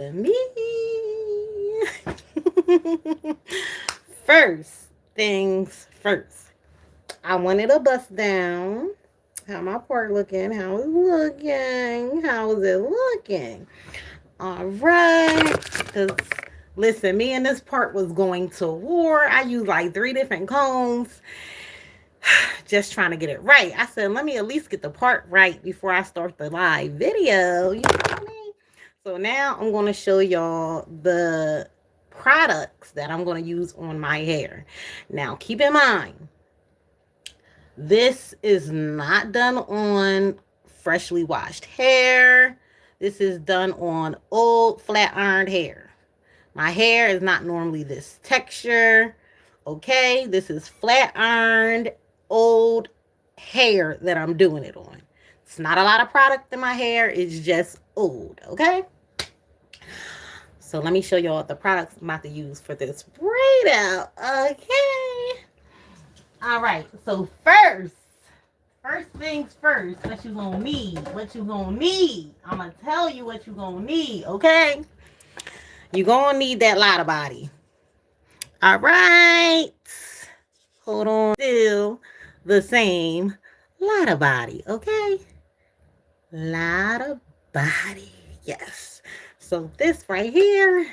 Me. First things first. I wanted a bust down. How my part looking? How is looking? How is it looking? All right. Cause listen, me and this part was going to war. I used like 3 different combs, just trying to get it right. I said, let me at least get the part right before I start the live video. You know what I mean? So now I'm going to show y'all the products that I'm going to use on my hair. Now, keep in mind, this is not done on freshly washed hair. This is done on old flat ironed hair. My hair is not normally this texture. Okay, this is flat ironed old hair that I'm doing it on. It's not a lot of product in my hair. It's just old. Okay. So let me show y'all the products I'm about to use for this braid out. Okay. All right. So first things first, what you gonna need? What you gonna need? I'm gonna tell you what you gonna need. Okay. You gonna need that lot of body. All right. Hold on. Still the same lot of body. Okay. Lot of body. Yes. So this right here,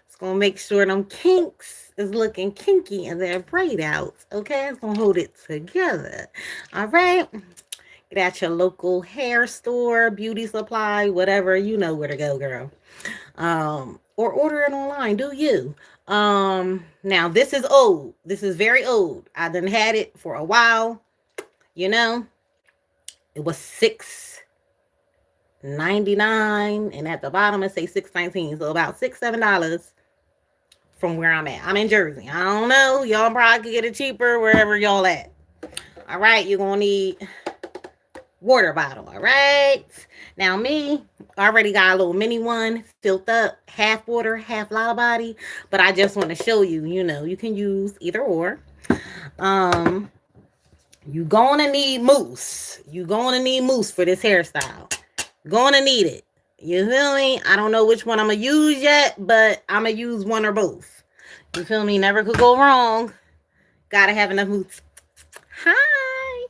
it's gonna make sure them kinks is looking kinky and they're braid out. Okay, it's gonna hold it together. All right. Get at your local hair store, beauty supply, whatever. You know where to go, girl. Or order it online. Do you? Now this is old. This is very old. I done had it for a while. You know, it was $6.99, and at the bottom it say $6.19, so about $6-7 from where I'm at. I'm in Jersey. I don't know. Y'all probably could get it cheaper wherever y'all at. All right, you're gonna need water bottle. All right. Now me, I already got a little mini one filled up, half water, half lot of body, but I just want to show you. You know, you can use either or. You gonna need mousse. You gonna need mousse for this hairstyle. Gonna need it. You feel me? I don't know which one I'm gonna use yet, but I'm gonna use one or both. You feel me? Never could go wrong. Gotta have enough mousse. Hi.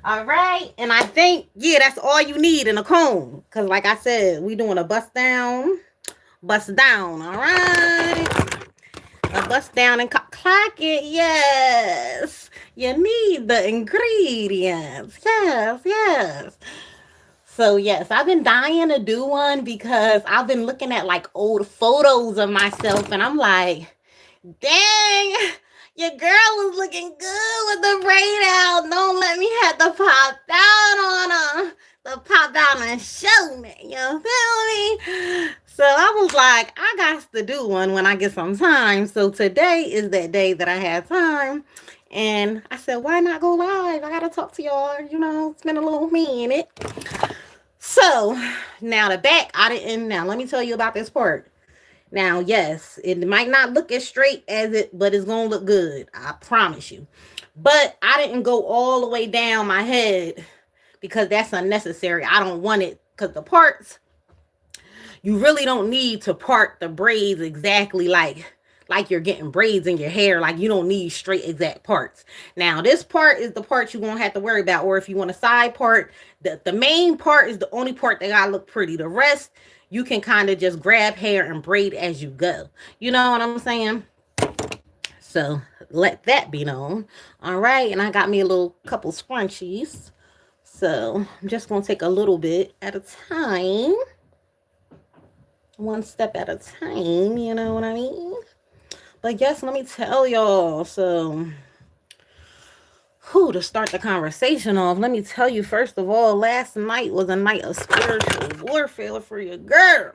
All right. And I think, yeah, that's all you need in a comb. Because like I said, we doing a bust down. Bust down. All right. A bust down and clock it. Yes. You need the ingredients. Yes, yes. So yes, I've been dying to do one because I've been looking at like old photos of myself and I'm like, dang, your girl was looking good with the braid out. Don't let me have to pop down on her. To pop down and show me. You feel me? So I was like, I got to do one when I get some time. So today is that day that I had time. And I said, why not go live? I got to talk to y'all, you know, spend a little minute. So now the back, now let me tell you about this part. Now, yes, it might not look as straight as it, but it's going to look good. I promise you. But I didn't go all the way down my head because that's unnecessary. I don't want it because the parts, you really don't need to part the braids exactly like you're getting braids in your hair. Like you don't need straight exact parts. Now this part is the part you won't have to worry about. Or if you want a side part, the main part is the only part that gotta look pretty. The rest you can kind of just grab hair and braid as you go. You know what I'm saying? So let that be known. All right, and I got me a little couple scrunchies. So I'm just gonna take a little bit at a time. One step at a time, you know what I mean? But yes, let me tell y'all. So, to start the conversation off, let me tell you, first of all, last night was a night of spiritual warfare for your girl.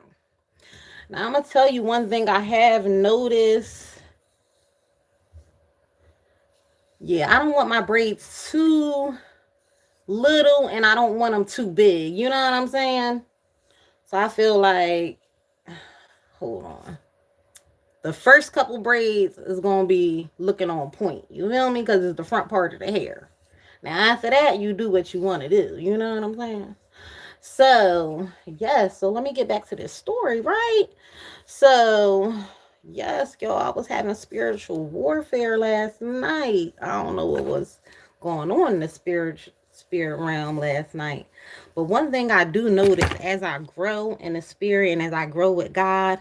Now, I'm going to tell you one thing I have noticed. Yeah, I don't want my braids too little and I don't want them too big. You know what I'm saying? So I feel like, hold on. The first couple braids is going to be looking on point. You feel me? Because it's the front part of the hair. Now, after that, you do what you want to do. You know what I'm saying? So, yes, so let me get back to this story, right? So, yes, y'all, I was having spiritual warfare last night. I don't know what was going on in the spirit realm last night. But one thing I do notice as I grow in the spirit and as I grow with God,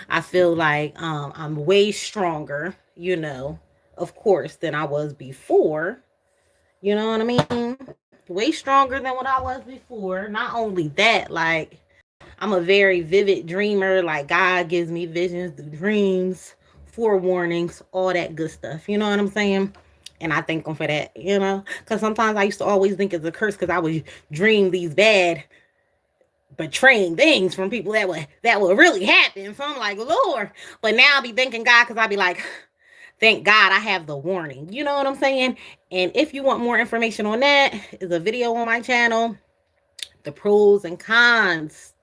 I feel like I'm way stronger, of course, than I was before. You know what I mean? Way stronger than what I was before. Not only that, like I'm a very vivid dreamer. Like God gives me visions through dreams, forewarnings, all that good stuff. You know what I'm saying? And I thank him for that, because sometimes I used to always think it's a curse because I would dream these bad, betraying things from people that would really happen. So I'm like, Lord. But now I'll be thanking God because I'll be like, thank God I have the warning. You know what I'm saying? And if you want more information on that, is a video on my channel, the pros and cons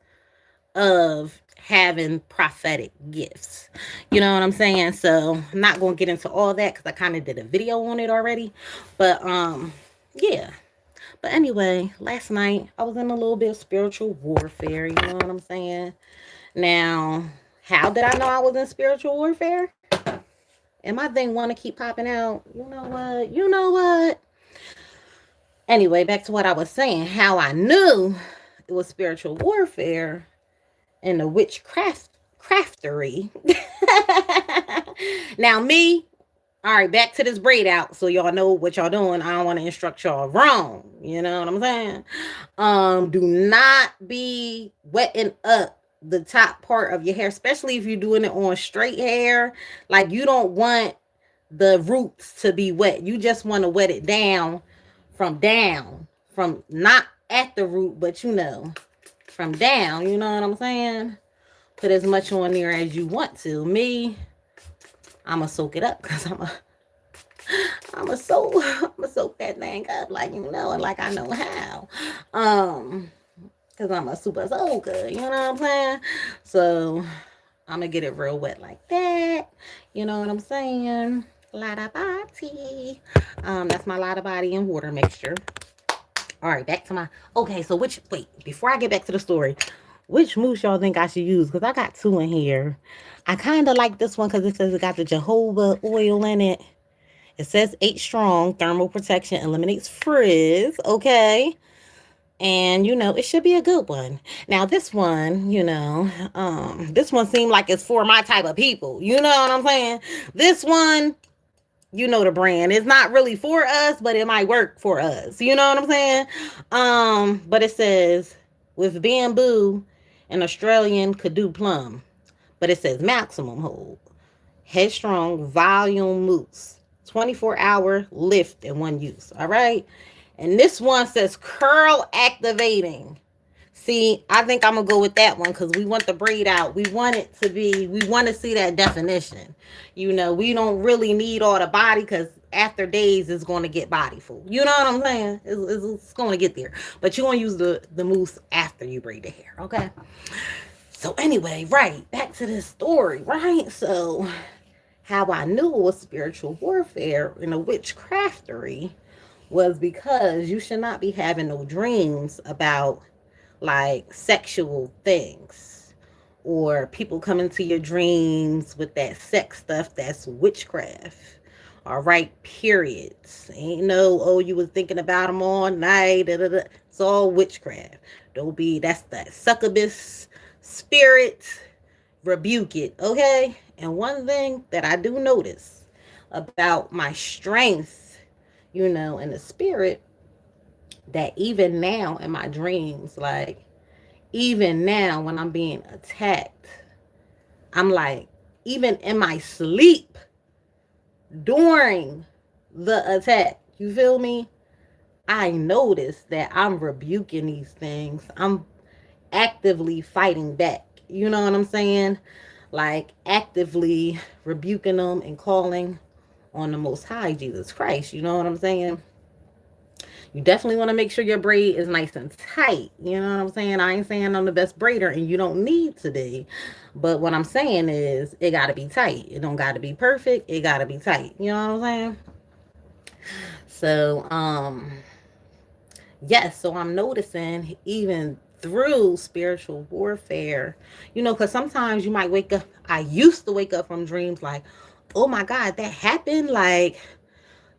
of having prophetic gifts. You know what I'm saying? So I'm not going to get into all that because I kind of did a video on it already. But yeah. But anyway, last night I was in a little bit of spiritual warfare. You know what I'm saying? Now, how did I know I was in spiritual warfare? And my thing want to keep popping out. You know what? You know what? Anyway, back to what I was saying. How I knew it was spiritual warfare and the witchcraft craftery. Now me, all right, back to this braid out so y'all know what y'all doing. I don't want to instruct y'all wrong. You know what I'm saying? Do not be wetting up the top part of your hair, especially if you're doing it on straight hair. Like you don't want the roots to be wet. You just want to wet it down, from not at the root, but from down. You know what I'm saying? Put as much on there as you want to. Me, I'ma soak it up because I'ma soak that thing up like and like I know how. Because I'm a super soaker, you know what I'm saying? So I'm gonna get it real wet like that. You know what I'm saying? Lotta body. That's my lotta body and water mixture. All right, back to my. Okay, so before I get back to the story, which mousse y'all think I should use? Because I got two in here. I kind of like this one because it says it got the jojoba oil in it. It says 8 strong, thermal protection, eliminates frizz. Okay. And it should be a good one. Now this one, this one seemed like it's for my type of people. You know what I'm saying? This one, the brand. It's not really for us, but it might work for us. You know what I'm saying? But it says with bamboo and Australian Kadu plum. But it says maximum hold. Headstrong volume mousse. 24-hour lift in one use. All right. And this one says curl activating. See, I think I'm going to go with that one because we want the braid out. We want to see that definition. We don't really need all the body because after days it's going to get body full. You know what I'm saying? It's going to get there. But you're going to use the mousse after you braid the hair, okay? So anyway, right, back to this story, right? So how I knew it was spiritual warfare and a witchcraftery was because you should not be having no dreams about like sexual things or people come into your dreams with that sex stuff. That's witchcraft. All right, periods. Ain't no, oh, you was thinking about them all night. Da, da, da. It's all witchcraft. That's that succubus spirit. Rebuke it, okay? And one thing that I do notice about my strength, in the spirit, that even now in my dreams, like even now when I'm being attacked, I'm like, even in my sleep during the attack, you feel me? I notice that I'm rebuking these things. I'm actively fighting back. You know what I'm saying? Like actively rebuking them and calling on the Most High, Jesus Christ. You know what I'm saying? You definitely want to make sure your braid is nice and tight. You know what I'm saying? I ain't saying I'm the best braider and you don't need to be. But what I'm saying is it got to be tight. It don't got to be perfect. It got to be tight. You know what I'm saying? So, yes. So I'm noticing even through spiritual warfare. Because sometimes you might wake up. I used to wake up from dreams like, oh my God, that happened. Like,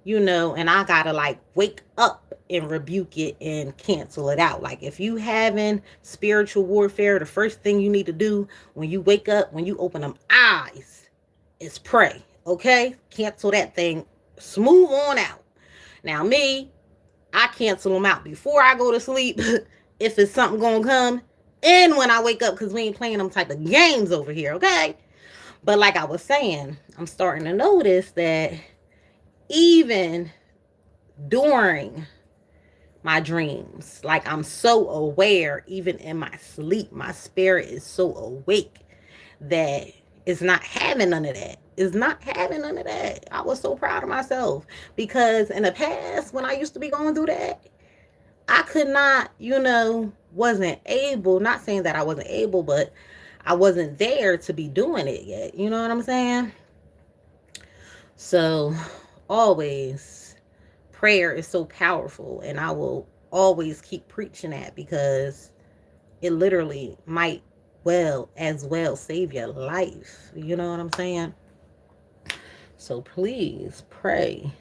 and I gotta like wake up and rebuke it and cancel it out. Like, if you having spiritual warfare, the first thing you need to do when you wake up, when you open them eyes, is pray. Okay? Cancel that thing. Smooth on out. Now, me, I cancel them out before I go to sleep if it's something gonna come. And when I wake up, because we ain't playing them type of games over here, okay? But like I was saying, I'm starting to notice that even during my dreams, like I'm so aware, even in my sleep, my spirit is so awake that it's not having none of that. It's not having none of that. I was so proud of myself because in the past, when I used to be going through that, I could not, wasn't able, not saying that I wasn't able, but I wasn't there to be doing it yet. You know what I'm saying? So always, prayer is so powerful, and I will always keep preaching that because it literally might well save your life. You know what I'm saying? So please pray.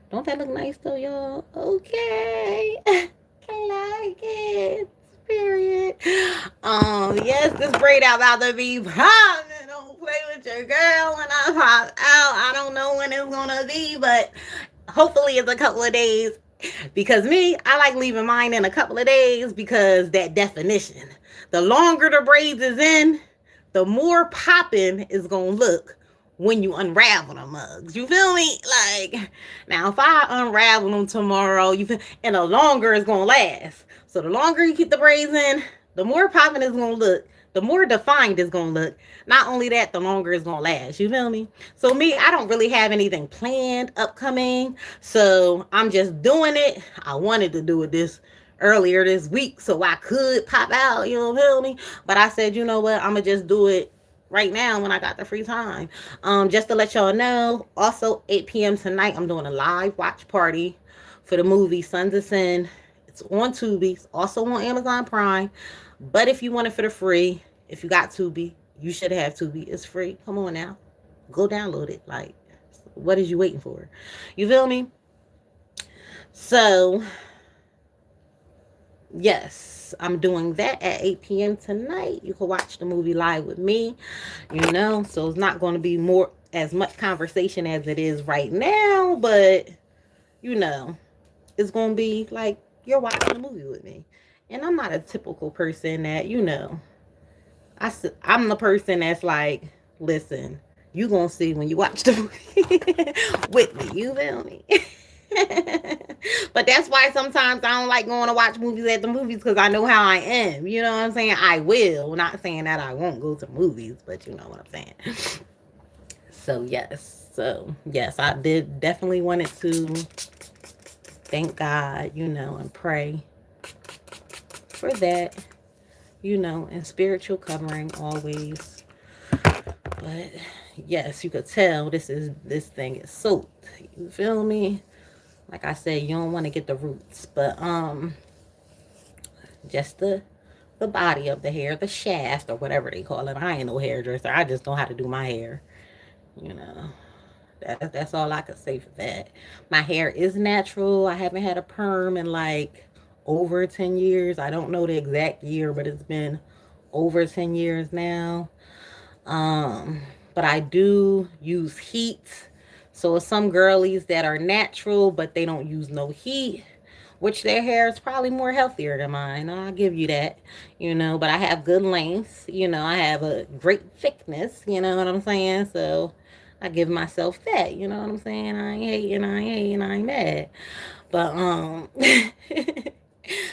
Don't that look nice though, y'all? Okay. I like it. Period. Yes, this braid out about to be popping. Don't play with your girl when I pop out. I don't know when it's gonna be, but hopefully it's a couple of days. Because me, I like leaving mine in a couple of days because that definition. The longer the braids is in, the more popping is gonna look when you unravel the mugs. You feel me? Like, now if I unravel them tomorrow, and the longer it's gonna last. So the longer you keep the braids in, the more popping it's gonna look, the more defined it's gonna look. Not only that, the longer it's gonna last. You feel me? So me, I don't really have anything planned upcoming. So I'm just doing it. I wanted to do it this earlier this week so I could pop out, feel me? But I said, you know what, I'm gonna just do it right now when I got the free time. Just to let y'all know, also 8 p.m. tonight, I'm doing a live watch party for the movie Sons of Sin. It's on Tubi, it's also on Amazon Prime. But if you want it for the free, if you got Tubi, you should have Tubi. It's free. Come on now. Go download it. Like, what is you waiting for? You feel me? So, yes, I'm doing that at 8 p.m. tonight. You can watch the movie live with me, so it's not going to be as much conversation as it is right now, but, it's going to be like you're watching a movie with me. And I'm not a typical person that, I'm the person that's like, listen, you going to see when you watch the movie with me. You feel me? But that's why sometimes I don't like going to watch movies at the movies because I know how I am. You know what I'm saying? I will. Not saying that I won't go to movies, but you know what I'm saying. So, yes. I did definitely wanted to thank God, and pray for that, and spiritual covering always. But, yes, you could tell this thing is soaked. You feel me? Like I said, you don't want to get the roots, but just the body of the hair, the shaft or whatever they call it. I ain't no hairdresser. I just know how to do my hair. That's all I could say for that. My hair is natural. I haven't had a perm in like over 10 years. I don't know the exact year, but it's been over 10 years now. But I do use heat. So some girlies that are natural, but they don't use no heat, which their hair is probably more healthier than mine. I'll give you that, but I have good length. I have a great thickness, you know what I'm saying? So I give myself that, you know what I'm saying? I ain't hating, I ain't mad. But,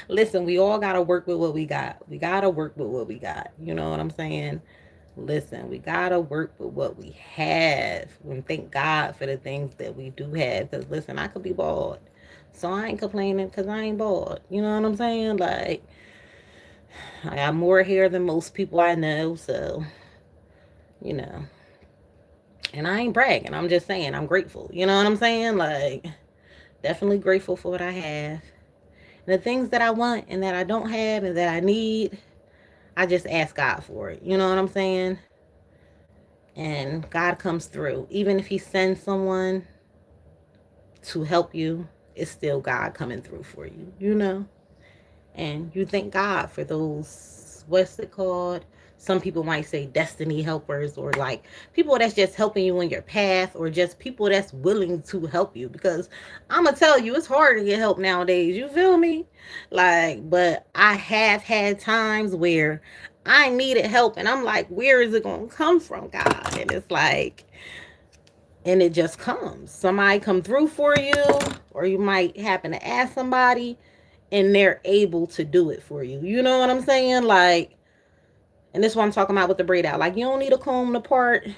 listen, we all got to work with what we got. We got to work with what we got. You know what I'm saying? Listen, we gotta work with what we have and thank God for the things that we do have. Because listen, I could be bald, so I ain't complaining because I ain't bald. You know what I'm saying? Like, I got more hair than most people I know, so you know. And I ain't bragging. I'm just saying I'm grateful. You know what I'm saying? Like, definitely grateful for what I have. And the things that I want and that I don't have and that I need, I just ask God for it. You know what I'm saying? And God comes through. Even if He sends someone to help you, it's still God coming through for you, you know? And you thank God for those, what's it called? Some people might say destiny helpers, or like people that's just helping you in your path, or just people that's willing to help you. Because I'm going to tell you, it's hard to get help nowadays. You feel me? Like, but I have had times where I needed help and I'm like, where is it going to come from, God? And it's like, and it just comes. Somebody come through for you, or you might happen to ask somebody and they're able to do it for you. You know what I'm saying? Like, and this is what I'm talking about with the braid out. Like, you don't need to comb the part,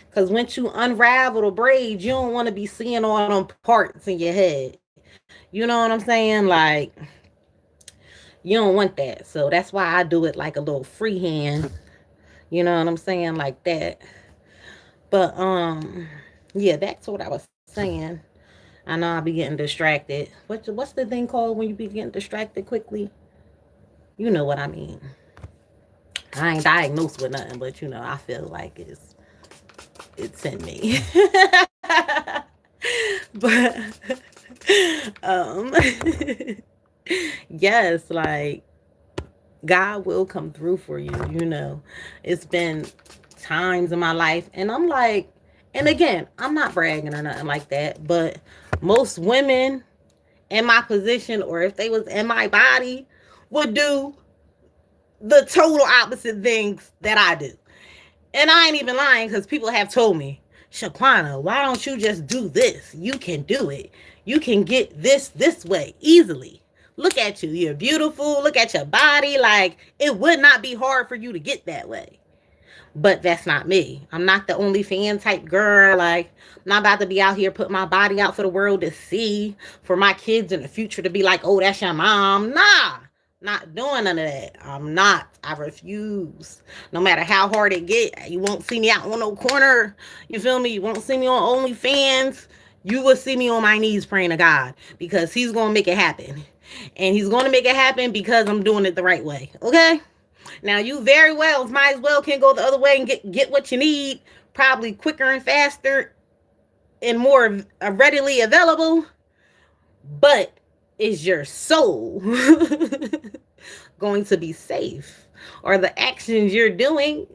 because once you unravel the braids, you don't want to be seeing all them parts in your head. You know what I'm saying? Like, you don't want that. So that's why I do it like a little freehand. You know what I'm saying? Like that. But yeah, that's what I was saying. I know I'll be getting distracted. What's the thing called when you be getting distracted quickly? You know what I mean. I ain't diagnosed with nothing, but I feel like it's in me. But um yes, like God will come through for you. It's been times in my life and I'm like, and again, I'm not bragging or nothing like that, but most women in my position, or if they was in my body, would do the total opposite things that I do. And I ain't even lying, because people have told me, Shaquana, why don't you just do this? You can do it. You can get this way easily. Look at you. You're beautiful. Look at your body. Like, it would not be hard for you to get that way. But that's not me. I'm not the only fan type girl. Like, I'm not about to be out here putting my body out for the world to see, for my kids in the future to be like, oh, that's your mom. Nah, not doing none of that. I'm not. I refuse. No matter how hard it get, you won't see me out on no corner. You feel me? You won't see me on OnlyFans. You will see me on my knees praying to God, because He's gonna make it happen, and He's gonna make it happen because I'm doing it the right way. Okay. Now you very well might as well can go the other way and get what you need, probably quicker and faster and more readily available. But is your soul going to be safe? Or the actions you're doing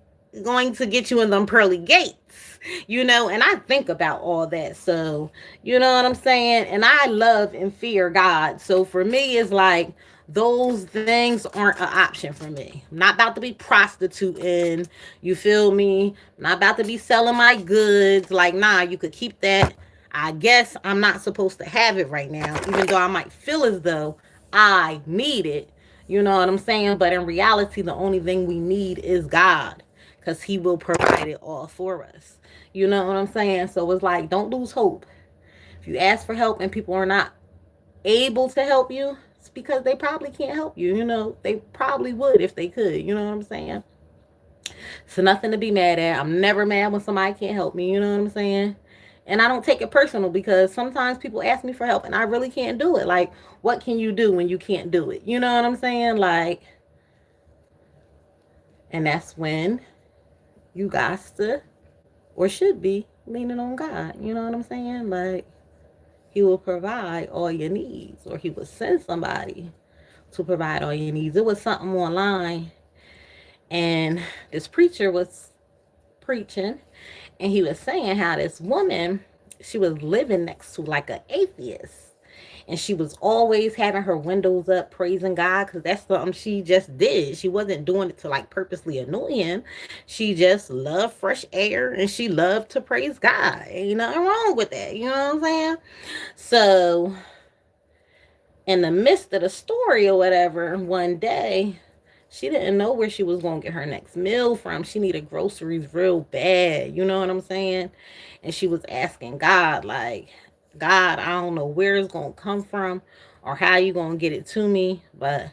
going to get you in them pearly gates? And I think about all that. So, you know what I'm saying? And I love and fear God. So for me, it's like those things aren't an option for me. I'm not about to be prostituting. You feel me? I'm not about to be selling my goods. Like, nah, you could keep that. I guess I'm not supposed to have it right now, even though I might feel as though I need it. You know what I'm saying? But in reality, the only thing we need is God, because He will provide it all for us. You know what I'm saying? So it's like, don't lose hope. If you ask for help and people are not able to help you, it's because they probably can't help you. They probably would if they could. You know what I'm saying? It's nothing to be mad at. I'm never mad when somebody can't help me. You know what I'm saying? And I don't take it personal, because sometimes people ask me for help and I really can't do it. Like, what can you do when you can't do it? You know what I'm saying? Like, and that's when you got to, or should be, leaning on God. You know what I'm saying? Like, He will provide all your needs, or He will send somebody to provide all your needs. It was something online, and this preacher was preaching, and he was saying how this woman, she was living next to like an atheist, and she was always having her windows up praising God, because that's something she just did. She wasn't doing it to like purposely annoy him. She just loved fresh air and she loved to praise God. Ain't nothing wrong with that. You know what I'm saying? So in the midst of the story or whatever, one day she didn't know where she was going to get her next meal from. She needed groceries real bad. You know what I'm saying? And she was asking God, like, God, I don't know where it's going to come from or how you going to get it to me, but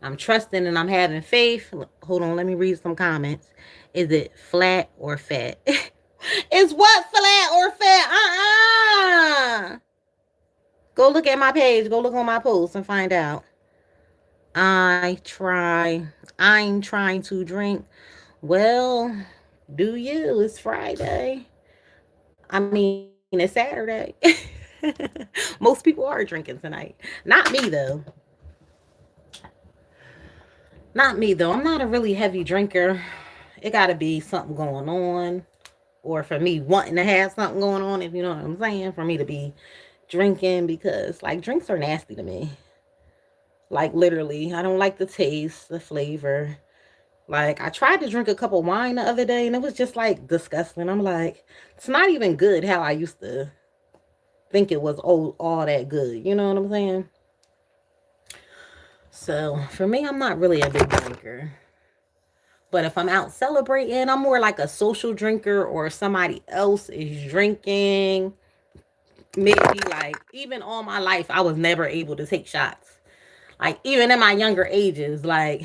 I'm trusting and I'm having faith. Hold on, let me read some comments. Is it flat or fat? It's what, flat or fat? Go look at my page. Go look on my post and find out. I'm trying to drink. Well, do you? It's Friday. I mean, it's Saturday. Most people are drinking tonight. Not me though. Not me though. I'm not a really heavy drinker. It got to be something going on, or for me wanting to have something going on, if you know what I'm saying, for me to be drinking, because like drinks are nasty to me. Like literally, I don't like the taste, the flavor. Like I tried to drink a cup of wine the other day and it was just like disgusting. I'm like, it's not even good how I used to think it was all that good. You know what I'm saying? So for me, I'm not really a big drinker. But if I'm out celebrating, I'm more like a social drinker, or somebody else is drinking. Maybe like even all my life, I was never able to take shots. Like even in my younger ages, like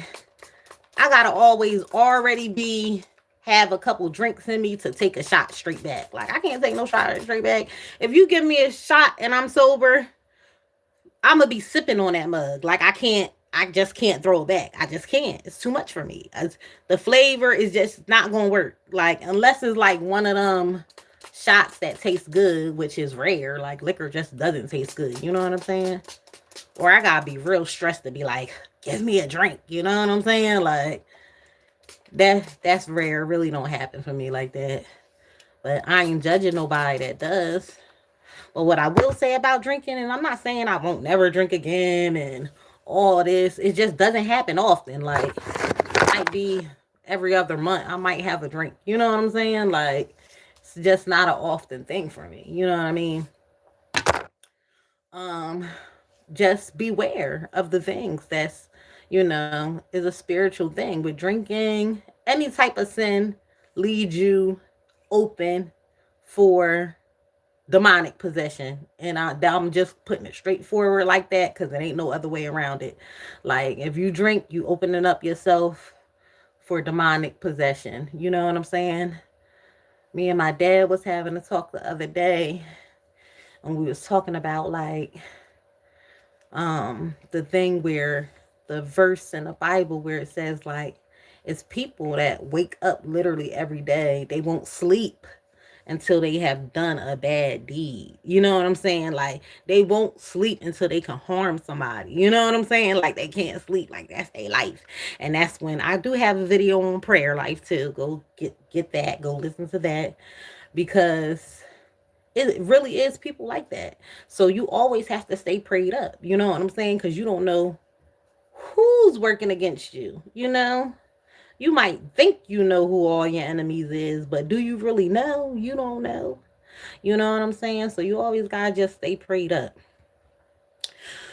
I gotta always already be have a couple drinks in me to take a shot straight back. Like I can't take no shot straight back. If you give me a shot and I'm sober, I'm gonna be sipping on that mug. Like I can't. I just can't throw it back. I just can't. It's too much for me. The flavor is just not gonna work. Like unless it's like one of them shots that taste good, which is rare. Like liquor just doesn't taste good. You know what I'm saying? Or I gotta be real stressed to be like, give me a drink. You know what I'm saying? Like that's rare. It really don't happen for me like that. But I ain't judging nobody that does. But what I will say about drinking, and I'm not saying I won't never drink again and all this, it just doesn't happen often. Like, it might be every other month, I might have a drink. You know what I'm saying? Like, it's just not an often thing for me. You know what I mean? Um, just beware of the things that's, is a spiritual thing. With drinking, any type of sin leads you open for demonic possession. And I'm just putting it straightforward like that because there ain't no other way around it. Like if you drink, you opening up yourself for demonic possession. You know what I'm saying? Me and my dad was having a talk the other day, and we was talking about like the thing where the verse in the Bible where it says like it's people that wake up literally every day. They won't sleep until they have done a bad deed. You know what I'm saying? Like they won't sleep until they can harm somebody. You know what I'm saying? Like they can't sleep. Like that's their life. And that's when I do have a video on prayer life too. Go get that. Go listen to that, because it really is people like that. So you always have to stay prayed up. You know what I'm saying? Because you don't know who's working against you. You might think you know who all your enemies is, but do you really know? You don't know. You know what I'm saying? So you always gotta just stay prayed up.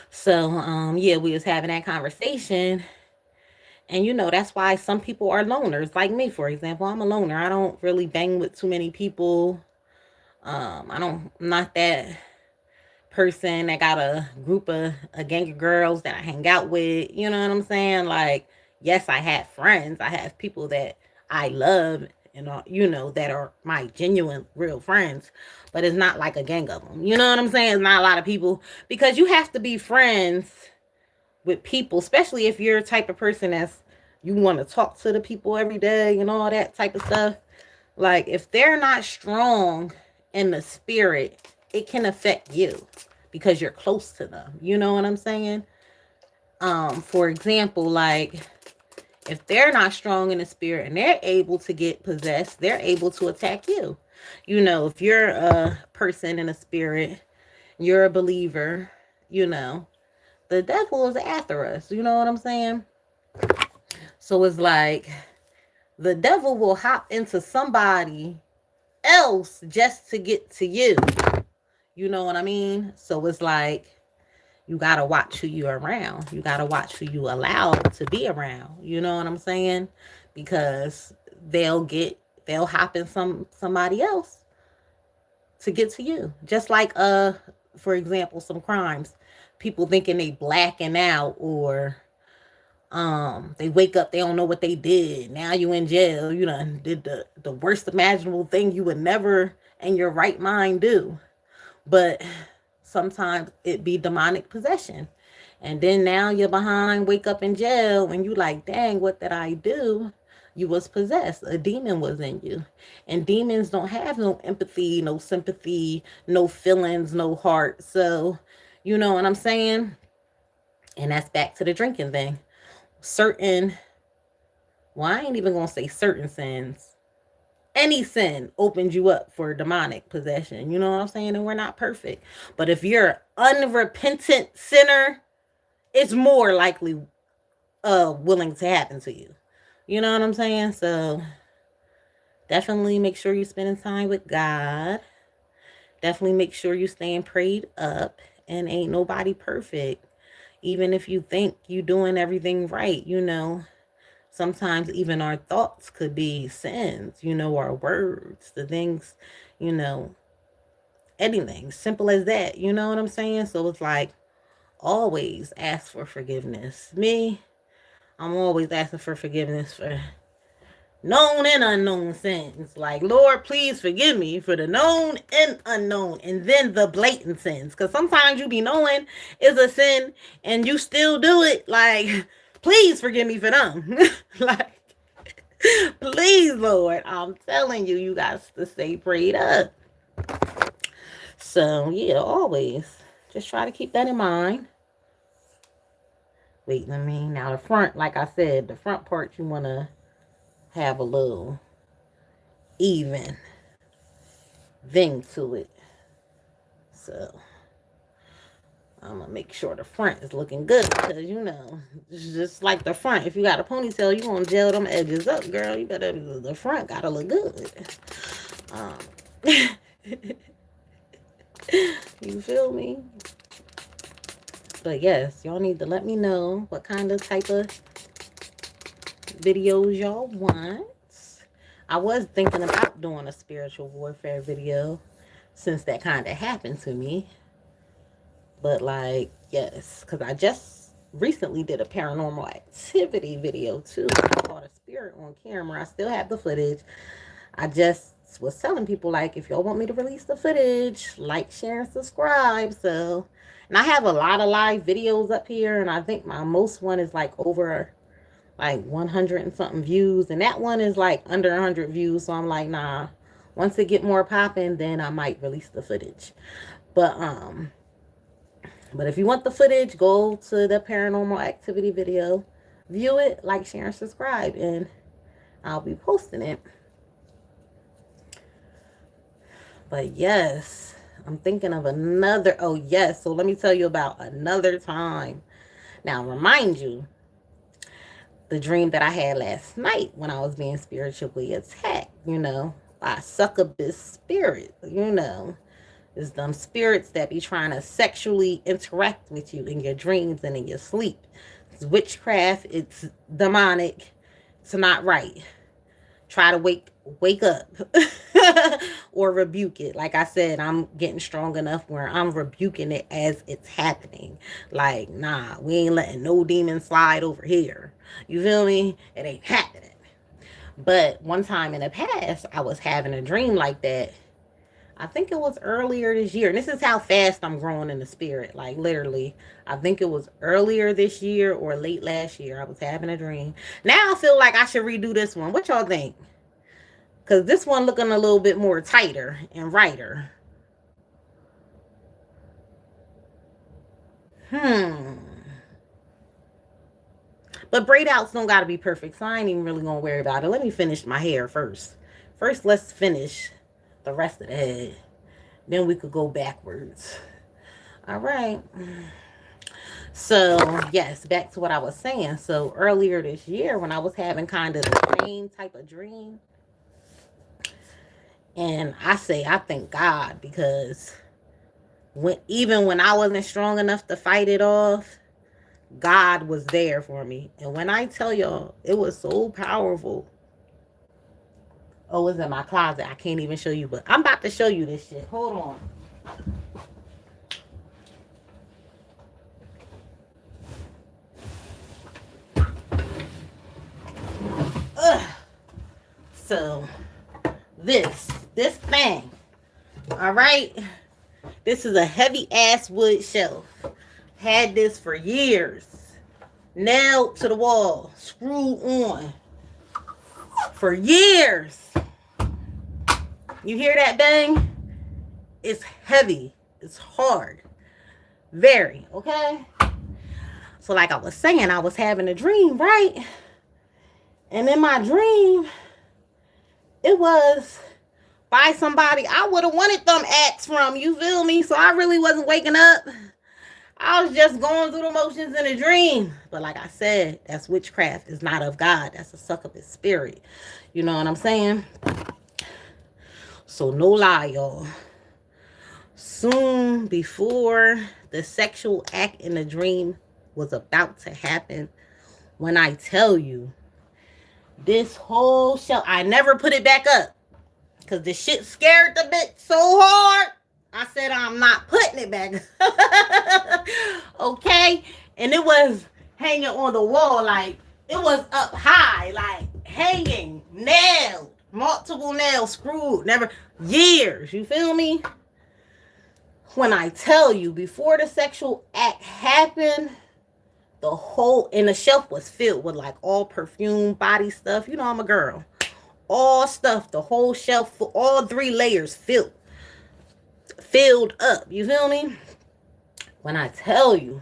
So yeah, we was having that conversation, and that's why some people are loners. Like me, for example, I'm a loner. I don't really bang with too many people. I'm not that person that got a gang of girls that I hang out with. You know what I'm saying? Like, yes, I have friends. I have people that I love and that are my genuine real friends. But it's not like a gang of them. You know what I'm saying? It's not a lot of people, because you have to be friends with people, especially if you're a type of person that's you want to talk to the people every day and all that type of stuff. Like if they're not strong in the spirit, it can affect you because you're close to them. You know what I'm saying? For example, like if they're not strong in the spirit and they're able to get possessed, they're able to attack you. If you're a person in the spirit, you're a believer, the devil is after us. You know what I'm saying? So it's like the devil will hop into somebody else just to get to you. You know what I mean? So it's like you gotta watch who you're around. You gotta watch who you allow to be around. You know what I'm saying? Because they'll hop in somebody else to get to you. Just like for example, some crimes. People thinking they blacking out, or they wake up, they don't know what they did. Now you in jail. You done did the worst imaginable thing you would never in your right mind do. But sometimes it be demonic possession. And then now you're behind, wake up in jail, and you like, dang, what did I do? You was possessed. A demon was in you. And demons don't have no empathy, no sympathy, no feelings, no heart. So, you know what I'm saying? And that's back to the drinking thing. Certain, well, I ain't even gonna say certain sins. Any sin opens you up for demonic possession. You know what I'm saying? And we're not perfect. But if you're an unrepentant sinner, it's more likely willing to happen to you. You know what I'm saying? So definitely make sure you're spending time with God. Definitely make sure you staying prayed up. And ain't nobody perfect. Even if you think you doing everything right, you know, sometimes even our thoughts could be sins, you know, our words, the things, you know, anything simple as that. You know what I'm saying? So it's like always ask for forgiveness. Me, I'm always asking for forgiveness for known and unknown sins. Like, Lord, please forgive me for the known and unknown, and then the blatant sins. Because sometimes you be knowing is a sin and you still do it. Like, please forgive me for them. Like, please, Lord, I'm telling you, you got to stay prayed up. So, yeah, always just try to keep that in mind. Wait, now the front, like I said, the front part you want to have a little even thing to it. So I'm gonna make sure the front is looking good because you know, just like the front, if you got a ponytail, you gonna gel them edges up, girl. You better, the front gotta look good. You feel me? But yes, y'all need to let me know what kind of type of videos y'all want. I was thinking about doing a spiritual warfare video since that kind of happened to me. But like, yes, because I just recently did a paranormal activity video too. I caught a spirit on camera. I still have the footage. I just was telling people, like, if y'all want me to release the footage, like, share, and subscribe. So, and I have a lot of live videos up here, and I think my most one is like over like 100 and something views, and that one is like under 100 views. So I'm like, nah, once it get more popping, then I might release the footage. But if you want the footage, go to the paranormal activity video, view it, like, share, and subscribe, and I'll be posting it. But yes, I'm thinking of another. Oh yes, so let me tell you about another time. Now, remind you, the dream that I had last night when I was being spiritually attacked, you know, by succubus spirit, you know. It's them spirits that be trying to sexually interact with you in your dreams and in your sleep. It's witchcraft. It's demonic. It's not right. Try to wake up or rebuke it. Like I said, I'm getting strong enough where I'm rebuking it as it's happening. Like, nah, we ain't letting no demon slide over here. You feel me? It ain't happening. But one time in the past, I was having a dream like that. I think it was earlier this year. And this is how fast I'm growing in the spirit. Like, literally, I think it was earlier this year or late last year. I was having a dream. Now I feel like I should redo this one. What y'all think? Because this one looking a little bit more tighter and righter. But braid outs don't got to be perfect. So I ain't even really going to worry about it. Let me finish my hair first. First, let's finish the rest of the head. Then we could go backwards. All right. So, yes, back to what I was saying. So, earlier this year, when I was having kind of the same type of dream, and I thank God, because even when I wasn't strong enough to fight it off, God was there for me. And when I tell y'all, it was so powerful. Oh, it's in my closet. I can't even show you, but I'm about to show you this shit. Hold on. Ugh. So, this thing, all right? This is a heavy ass wood shelf. Had this for years. Nailed to the wall. Screwed on. For years. You hear that bang? It's heavy. It's hard. Very. Okay? So like I was saying, I was having a dream, right? And in my dream, it was by somebody I would have wanted them acts from. You feel me? So I really wasn't waking up. I was just going through the motions in a dream. But like I said, that's witchcraft. It's not of God. That's a succubus spirit. You know what I'm saying? So no lie, y'all. Soon before the sexual act in the dream was about to happen, when I tell you, this whole show, I never put it back up. Because the shit scared the bitch so hard. I said, I'm not putting it back. Okay? And it was hanging on the wall. Like, it was up high. Like, hanging. Nailed. Multiple nails. Screwed. Never. Years. You feel me? When I tell you, before the sexual act happened, the whole, and the shelf was filled with like all perfume, body stuff. You know I'm a girl. All stuff, the whole shelf, all 3 layers filled up. You feel me? When I tell you,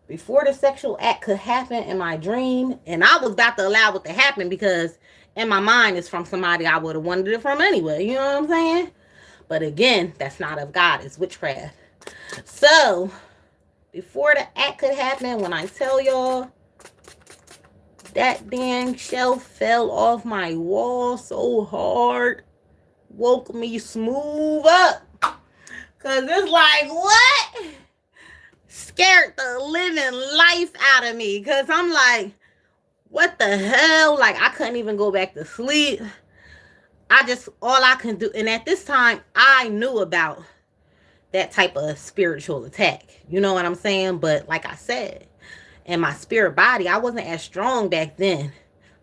before the sexual act could happen in my dream, and I was about to allow it to happen because in my mind it's from somebody I would have wanted it from anyway. You know what I'm saying? But again, that's not of God. It's witchcraft. So, before the act could happen, when I tell y'all, that dang shelf fell off my wall so hard, woke me smooth up. Cause it's like, what? Scared the living life out of me. Cause I'm like, what the hell? Like, I couldn't even go back to sleep. All I can do, and at this time, I knew about that type of spiritual attack. You know what I'm saying? But like I said, in my spirit body, I wasn't as strong back then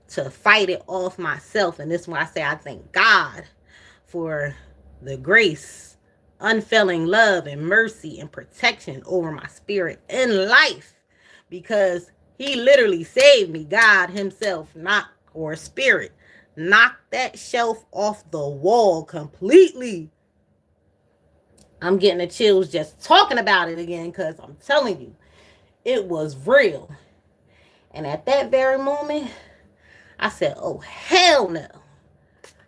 to fight it off myself. And this is why I say I thank God for the grace, unfailing love and mercy and protection over my spirit in life. Because he literally saved me. God himself, or spirit, knocked that shelf off the wall completely. I'm getting the chills just talking about it again, because I'm telling you, it was real. And at that very moment, I said, oh, hell no.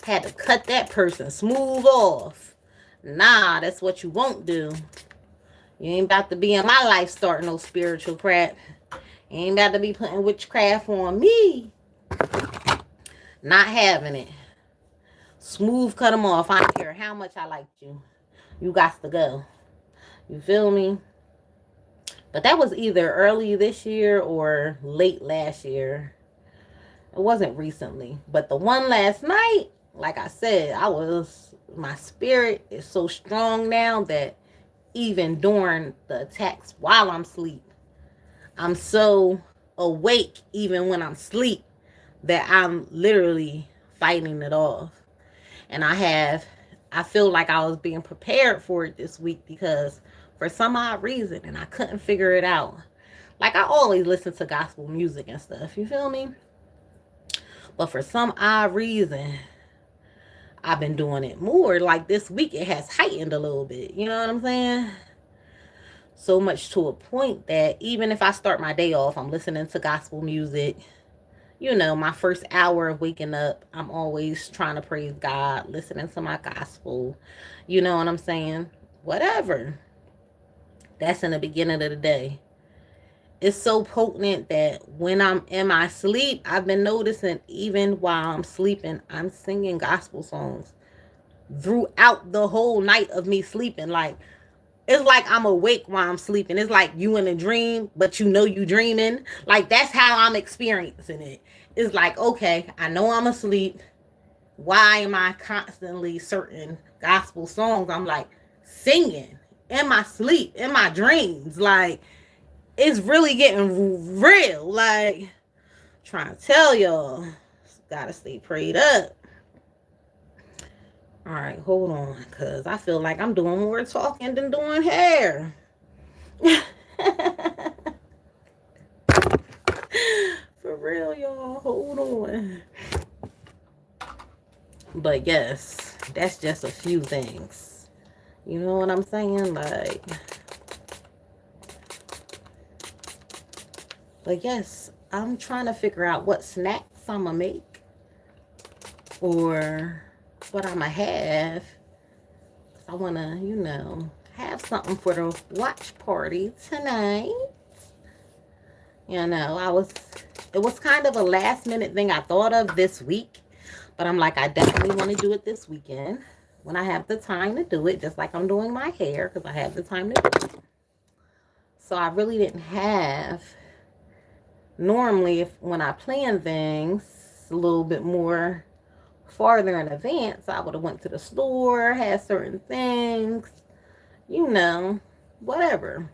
Had to cut that person smooth off. Nah, that's what you won't do. You ain't about to be in my life starting no spiritual crap. You ain't about to be putting witchcraft on me. Not having it. Smooth cut them off. I don't care how much I liked you. You got to go. You feel me? But that was either early this year or late last year. It wasn't recently. But the one last night, like I said, my spirit is so strong now that even during the attacks while I'm asleep, I'm so awake even when I'm asleep that I'm literally fighting it off. And I feel like I was being prepared for it this week because for some odd reason, and I couldn't figure it out. Like, I always listen to gospel music and stuff, you feel me? But for some odd reason, I've been doing it more. Like this week, it has heightened a little bit, you know what I'm saying? So much to a point that even if I start my day off, I'm listening to gospel music. You know, my first hour of waking up, I'm always trying to praise God, listening to my gospel. You know what I'm saying? Whatever. That's in the beginning of the day. It's so potent that when I'm in my sleep, I've been noticing even while I'm sleeping, I'm singing gospel songs throughout the whole night of me sleeping. Like, it's like I'm awake while I'm sleeping. It's like you in a dream, but you know you dreaming. Like, that's how I'm experiencing it. It's like, okay, I know I'm asleep. Why am I constantly certain gospel songs? I'm like singing in my sleep, in my dreams. Like, it's really getting real. Like, trying to tell y'all, gotta stay prayed up. All right, hold on, because I feel like I'm doing more talking than doing hair. Hold on. But yes, that's just a few things. You know what I'm saying? Like, but yes, I'm trying to figure out what snacks I'm gonna make or what I'm gonna have. I wanna, have something for the watch party tonight. It was kind of a last minute thing I thought of this week, but I'm like, I definitely want to do it this weekend when I have the time to do it, just like I'm doing my hair because I have the time to do it. So I really didn't have, normally when I plan things a little bit more farther in advance, I would have went to the store, had certain things, whatever.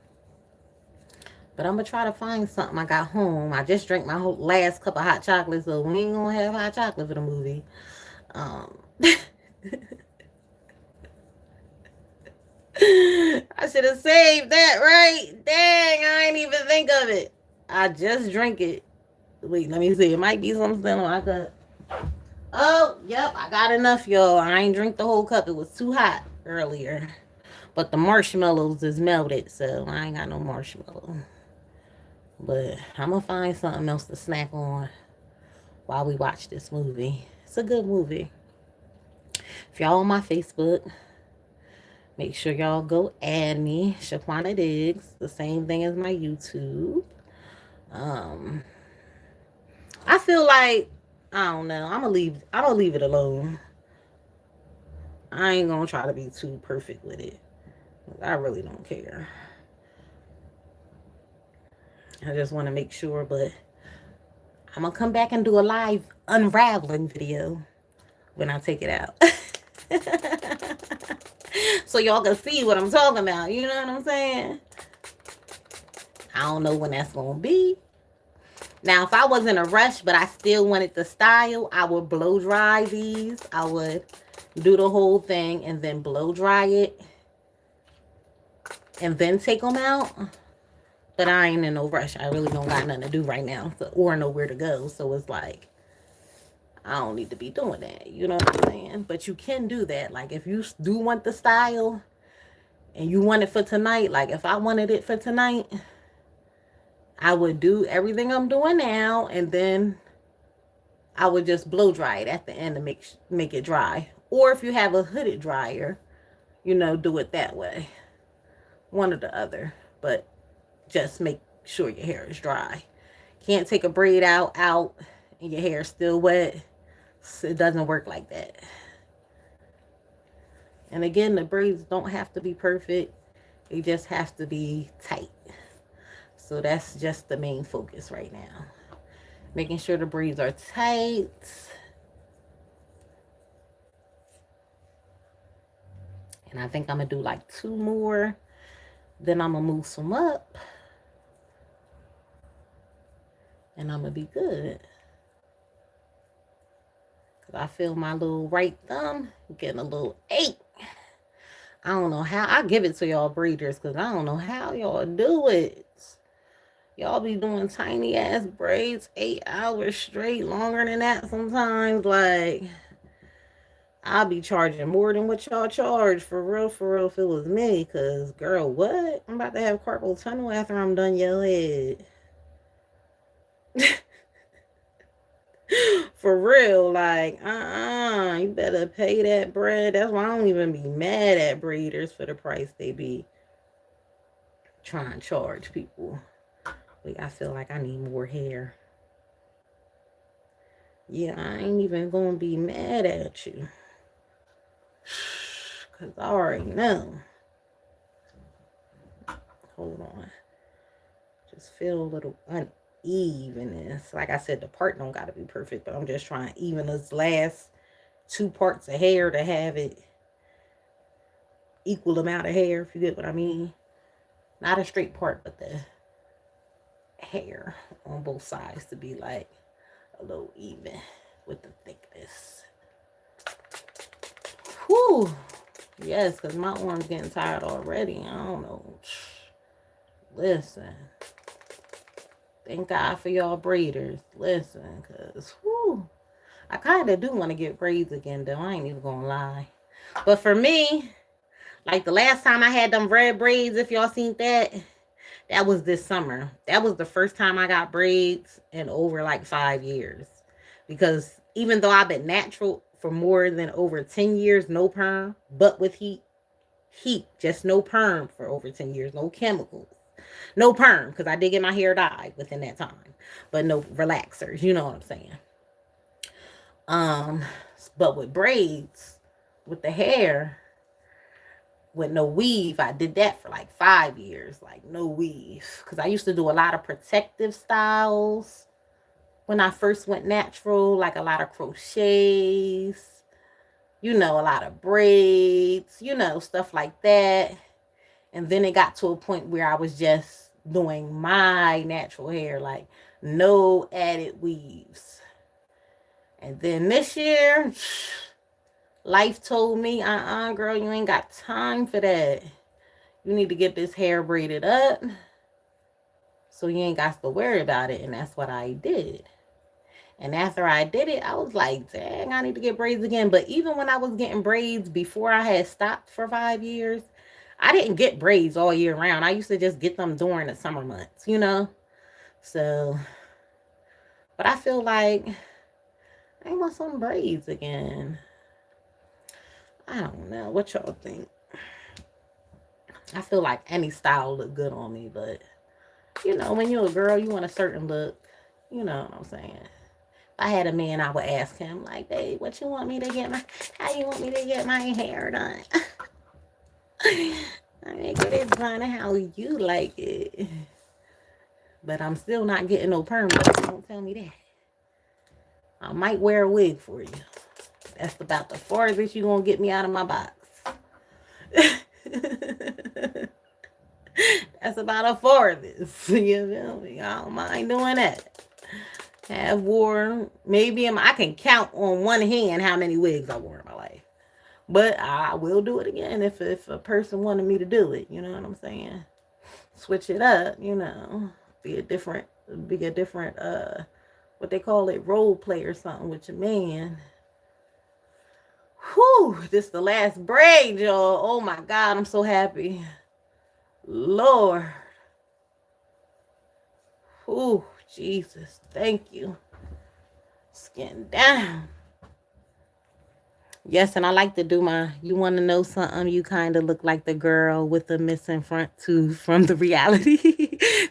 But I'm going to try to find something I got home. I just drank my whole last cup of hot chocolate, so we ain't going to have hot chocolate for the movie. I should have saved that, right? Dang, I ain't even think of it. I just drank it. Wait, let me see. It might be something on my cup. Oh, yep, I got enough, y'all. I ain't drink the whole cup. It was too hot earlier. But the marshmallows is melted, so I ain't got no marshmallow. But I'm going to find something else to snack on while we watch this movie. It's a good movie. If y'all on my Facebook, make sure y'all go add me, Shaquana Diggs. The same thing as my YouTube. I feel like, I don't know, I'm gonna leave it alone. I ain't gonna try to be too perfect with it. I really don't care. I just want to make sure, but I'm gonna come back and do a live unraveling video when I take it out. So y'all can see what I'm talking about. You know what I'm saying? I don't know when that's gonna be. Now, if I was in a rush, but I still wanted the style, I would blow dry these. I would do the whole thing and then blow dry it and then take them out. But I ain't in no rush. I really don't got nothing to do right now, or nowhere to go. So it's like, I don't need to be doing that. You know what I'm saying? But you can do that. Like, if you do want the style and you want it for tonight, like if I wanted it for tonight, I would do everything I'm doing now, and then I would just blow dry it at the end to make it dry. Or if you have a hooded dryer, do it that way. One or the other. But just make sure your hair is dry. Can't take a braid out and your hair is still wet. It doesn't work like that. And again, the braids don't have to be perfect. They just have to be tight. So that's just the main focus right now. Making sure the braids are tight. And I think I'm going to do like 2 more. Then I'm going to move some up. And I'm going to be good. Because I feel my little right thumb getting a little ache. I don't know how. I give it to y'all breeders because I don't know how y'all do it. Y'all be doing tiny ass braids 8 hours straight, longer than that sometimes. Like, I'll be charging more than what y'all charge for real, if it was me. Because, girl, what? I'm about to have carpal tunnel after I'm done your head. For real, like, you better pay that bread. That's why I don't even be mad at breeders for the price they be trying to charge people. Like, I feel like I need more hair. Yeah, I ain't even gonna be mad at you. Because I already know. Hold on. Just feel a little unevenness. Like I said, the part don't gotta be perfect, but I'm just trying to even this last 2 parts of hair to have it equal amount of hair, if you get what I mean. Not a straight part, but the hair on both sides to be like a little even with the thickness. Whew. Yes, because my arm's getting tired already. I don't know. Listen. Thank God for y'all braiders. Listen, because, whew, I kind of do want to get braids again, though. I ain't even going to lie. But for me, like the last time I had them red braids, if y'all seen that, that was this summer. That was the first time I got braids in over like 5 years. Because even though I've been natural for more than over 10 years, no perm, but with heat, just no perm for over 10 years, no chemicals. No perm, because I did get my hair dyed within that time. But no relaxers, you know what I'm saying. Um, but with braids, with the hair, with no weave, I did that for like 5 years, like no weave. Because I used to do a lot of protective styles when I first went natural, like a lot of crochets, a lot of braids, stuff like that. And then it got to a point where I was just doing my natural hair, like no added weaves. And then this year, life told me, girl, you ain't got time for that. You need to get this hair braided up so you ain't got to worry about it. And that's what I did. And after I did it, I was like, dang, I need to get braids again. But even when I was getting braids before I had stopped for 5 years, I didn't get braids all year round. I used to just get them during the summer months, So, but I feel like I want some braids again. I don't know. What y'all think? I feel like any style look good on me, but when you're a girl, you want a certain look. You know what I'm saying? If I had a man, I would ask him, like, babe, how you want me to get my hair done? I mean, get it done how you like it. But I'm still not getting no perm. Don't tell me that. I might wear a wig for you. That's about the farthest you gonna get me out of my box. That's about the farthest. You feel me? I don't mind doing that. Have worn, maybe I can count on one hand how many wigs I wore in my life. But I will do it again if a person wanted me to do it. You know what I'm saying? Switch it up, be a different, what they call it, role play or something with your man. Whew, this is the last braid, y'all. Oh my God, I'm so happy. Lord. Whew, Jesus, thank you. Skin down. Yes, and I like to do you want to know something? You kind of look like the girl with the missing front tooth from the reality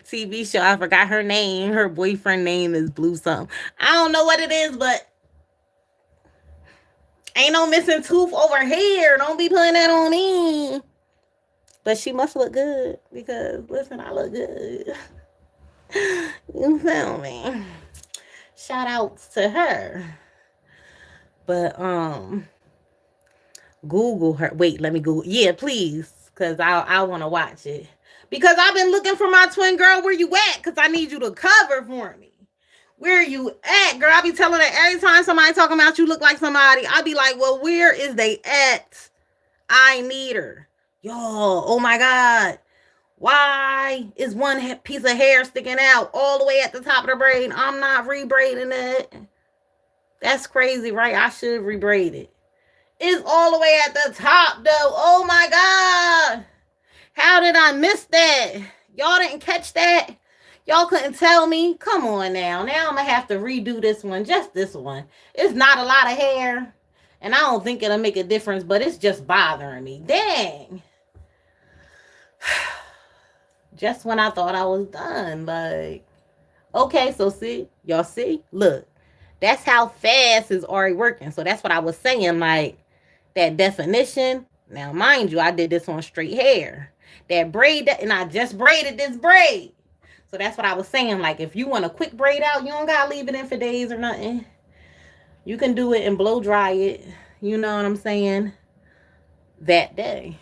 TV show. I forgot her name. Her boyfriend name is Blue something. I don't know what it is, but ain't no missing tooth over here. Don't be putting that on me. But she must look good because, listen, I look good. You feel me? Shout outs to her. But, Google her. Wait, let me Google. Yeah, please. Because I want to watch it. Because I've been looking for my twin girl. Where you at? Because I need you to cover for me. Where you at, girl? I be telling her every time somebody talking about you look like somebody, I be like, well, where is they at? I need her. Y'all, oh my God. Why is one piece of hair sticking out all the way at the top of the braid? I'm not rebraiding it. That's crazy, right? I should rebraid it. It's all the way at the top, though. Oh my God. How did I miss that? Y'all didn't catch that? Y'all couldn't tell me? Come on now. Now I'm going to have to redo this one. Just this one. It's not a lot of hair. And I don't think it'll make a difference, but it's just bothering me. Dang. Just when I thought I was done. Like, okay, so see? Y'all see? Look. That's how fast it's already working. So that's what I was saying. Like, that definition. Now, mind you, I did this on straight hair. That braid, and I just braided this braid. So that's what I was saying. Like, if you want a quick braid out, you don't got to leave it in for days or nothing. You can do it and blow dry it. You know what I'm saying? That day.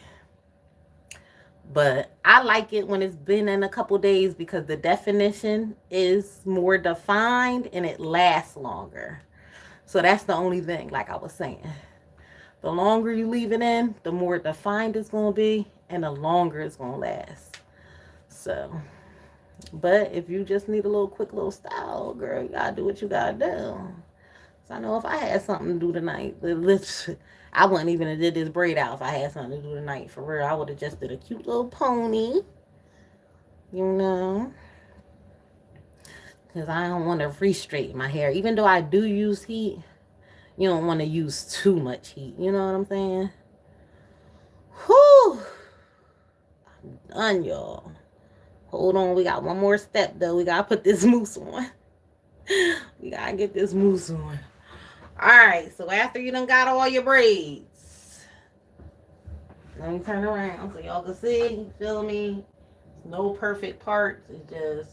But I like it when it's been in a couple days because the definition is more defined and it lasts longer. So that's the only thing, like I was saying. The longer you leave it in, the more defined it's going to be and the longer it's going to last. So, But if you just need a little quick little style, girl, you gotta do what you gotta do. So I know if I had something to do tonight, I wouldn't even have did this braid out if I had something to do tonight. For real, I would have just did a cute little pony, you know, because I don't want to re-straighten my hair. Even though I do use heat, you don't want to use too much heat. You know what I'm saying? Whew. I'm done, y'all. Hold on, we got one more step though. We gotta put this mousse on. We gotta get this mousse on. Alright, so after you done got all your braids, let me turn around so y'all can see. Feel me? No perfect parts. It's just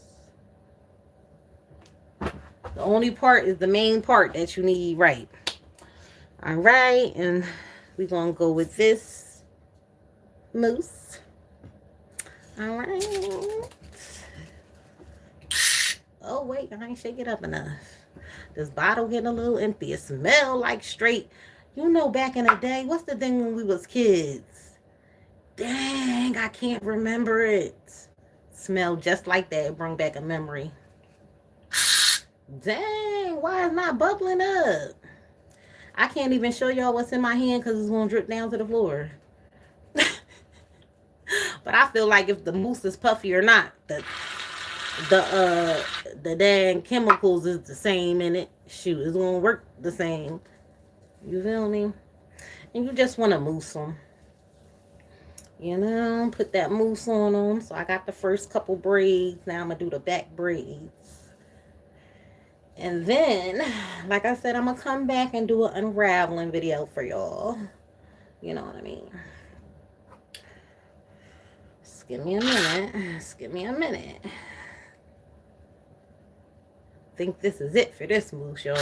the only part is the main part that you need right. Alright, and we're gonna go with this mousse. Alright. Oh wait, I ain't shake it up enough. This bottle getting a little empty. It smell like straight. You know, back in the day, what's the thing when we was kids? Dang, I can't remember it. Smell just like that. It bring back a memory. Dang, why is not bubbling up? I can't even show y'all what's in my hand because it's gonna drip down to the floor. But I feel like if the mousse is puffy or not, the dang chemicals is the same in it. Shoot, it's gonna work the same. You feel me? And you just want to mousse them. You know, put that mousse on them. So I got the first couple braids. Now I'm gonna do the back braids. And then, like I said, I'm gonna come back and do an unraveling video for y'all. You know what I mean? Just give me a minute. Just give me a minute. I think this is it for this mousse, y'all.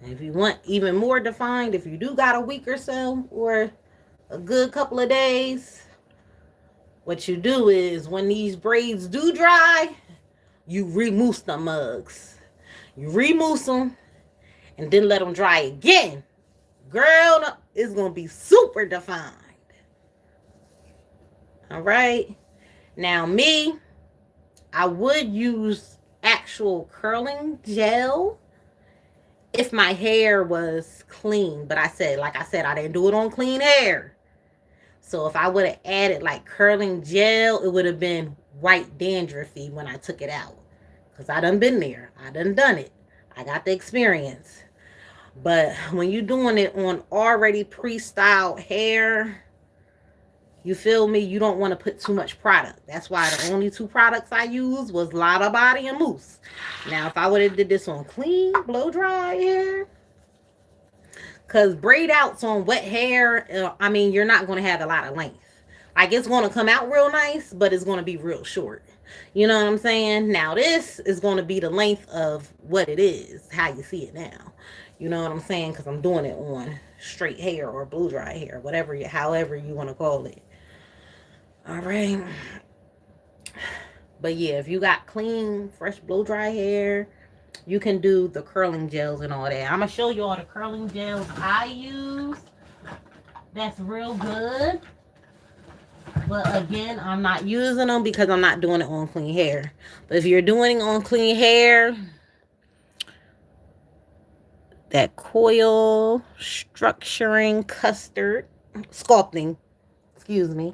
If you want even more defined, if you do got a week or so or a good couple of days, what you do is when these braids do dry, you remousse the mugs. You remousse them and then let them dry again. Girl, it's going to be super defined. All right. Now me, I would use actual curling gel if my hair was clean. But like I said, I didn't do it on clean hair. So if I would have added like curling gel, it would have been white dandruffy when I took it out. Because I done been there. I done it. I got the experience. But when you're doing it on already pre-styled hair, you feel me? You don't want to put too much product. That's why the only two products I used was Lotta Body and Mousse. Now, if I would have did this on clean, blow dry hair, because braid outs on wet hair, I mean, you're not going to have a lot of length. Like, it's going to come out real nice, but it's going to be real short. You know what I'm saying? Now, this is going to be the length of what it is, how you see it now. You know what I'm saying? Because I'm doing it on straight hair or blow dry hair, however you want to call it. All right. But yeah, if you got clean, fresh blow dry hair, you can do the curling gels and all that. I'm going to show you all the curling gels I use. That's real good. But again, I'm not using them because I'm not doing it on clean hair. But if you're doing it on clean hair, that coil structuring custard, sculpting, excuse me.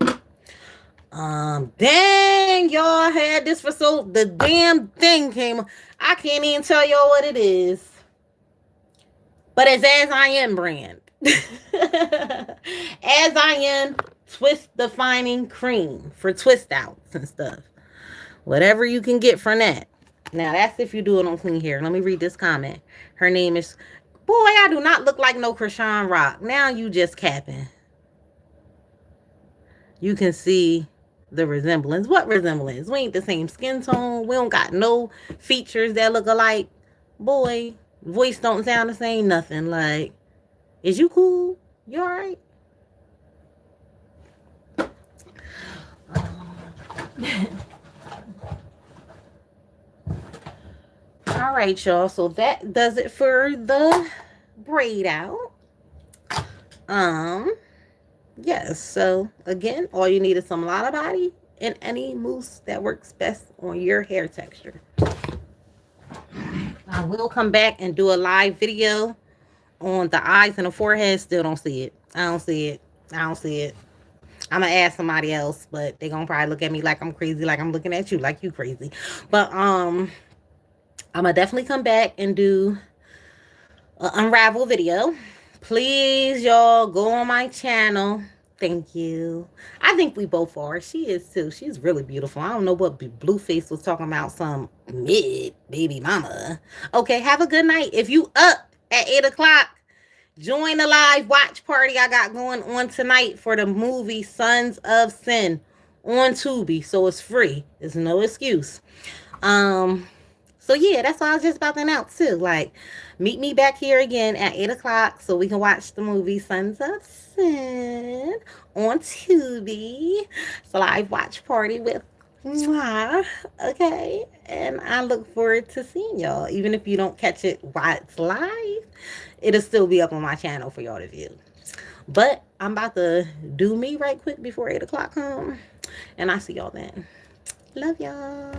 Dang, y'all had this for the damn thing came. I can't even tell y'all what it is. But it's As I Am brand. As I Am twist defining cream for twist outs and stuff. Whatever you can get from that. Now that's if you do it on clean hair. Let me read this comment. Her name is, boy, I do not look like no Krishan Rock. Now you just capping. You can see the resemblance. What resemblance? We ain't the same skin tone. We don't got no features that look alike. Boy, voice don't sound the same, nothing. Like, is you cool? You alright? Alright, y'all. So that does it for the braid out. Yes, so again, all you need is some Lotta Body and any mousse that works best on your hair texture. I will come back and do a live video on the eyes and the forehead. Still don't see it. I don't see it. I don't see it. I'm gonna ask somebody else, but they gonna probably look at me like I'm crazy, like I'm looking at you like you crazy. But I'm gonna definitely come back and do an unravel video. Please, y'all, go on my channel. Thank you. I think we both are. She is too. She's really beautiful. I don't know what Blueface was talking about. Some mid baby mama. Okay, have a good night. If you up at 8 o'clock, join the live watch party I got going on tonight for the movie Sons of Sin on Tubi. So it's free. There's no excuse. Um, so yeah, that's what I was just about to announce too. Like, meet me back here again at 8 o'clock so we can watch the movie Sons of Sin on Tubi. It's a live watch party with Mwah. Okay. And I look forward to seeing y'all. Even if you don't catch it while it's live, it'll still be up on my channel for y'all to view. But I'm about to do me right quick before 8 o'clock come. And I see y'all then. Love y'all.